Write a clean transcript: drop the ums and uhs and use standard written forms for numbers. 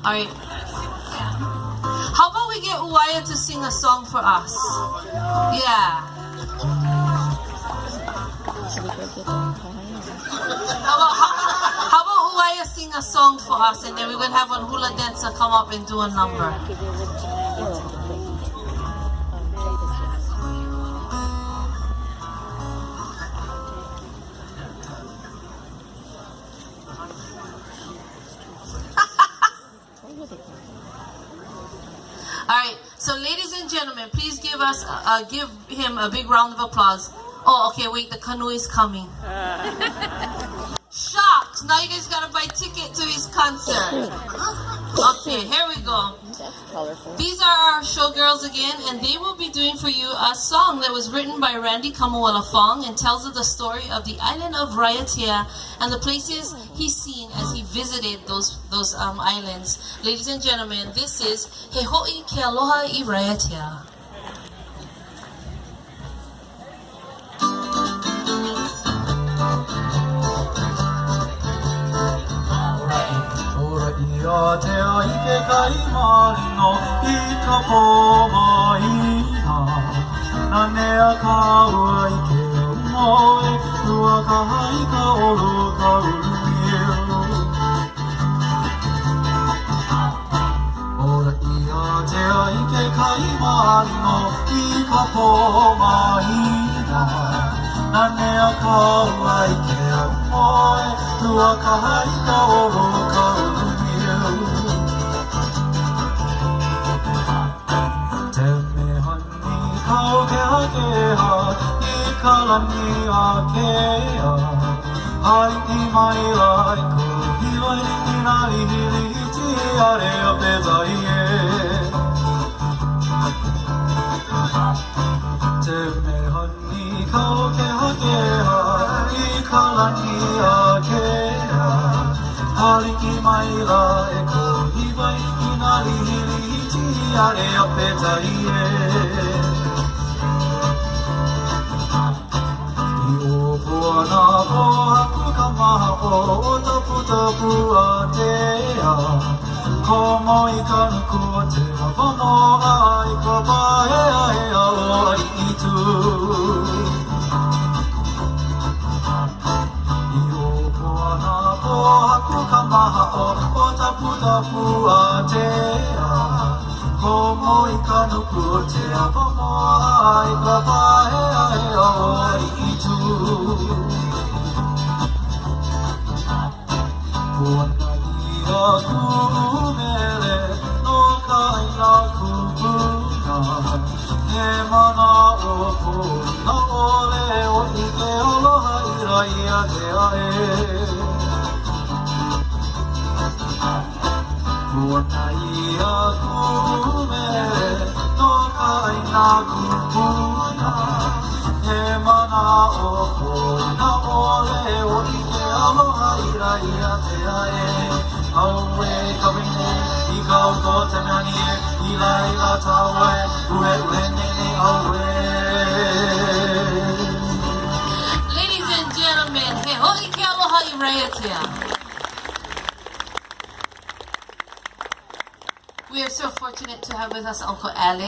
Alright. How about we get Uwaya to sing a song for us? Yeah. How about Uwaya sing a song for us, and then we're going to have a hula dancer come up and do a number. Alright, so ladies and gentlemen, please give him a big round of applause. Oh, okay, wait, the canoe is coming. Shocked! Now you guys gotta buy ticket to his concert. Okay, here we go. These are our showgirls again, and they will be doing for you a song that was written by Randy Kamualafong and tells of the story of the island of Raiatea and the places he's seen as he visited those islands. Ladies and gentlemen, this is He Ho'i Ke Aloha I Raiatea. Ia te ai ke kai marino I ka pōmaina Na mea ka ua I ke umoe Ua ka hai ka olu ka ulumiu Ora ia te ai ke kai marino I ka pōmaina Na mea ka ua I ke umoe Ua ka hai ka olu ka ulumiu Te mehani kau ke hakeha I ka lani a kea Hai I mai lai ko hiwai I nā lihiliti are o te tai e Te mehani kau ke hakeha I ka lani a kea Hari I mai lai ko hiwai I nā lihiliti are o te tai e I o puana po haku ka maha o tapu tapu a tea Ko moi ka nuku o te hawamo ai ko pahea hea o ai I tu I o puana po haku ka maha o tapu tapu a tea Ko moi ka nuku o te hawamo ai ko pahea hea o ai I tu Puana ia kumele no ka ina kupuna He mana o puna ole o I ke aloha I raia te ae Puana ia kumele no ka ina kupuna He mana o puna ole o I ke aloha I raia te ae Aue ka wine I ka uko te meani e I lai la taue Ue ue nene aue Ladies and gentlemen, He Ho'i Ke Aloha I Raiatea. We are so fortunate to have with us Uncle Alex.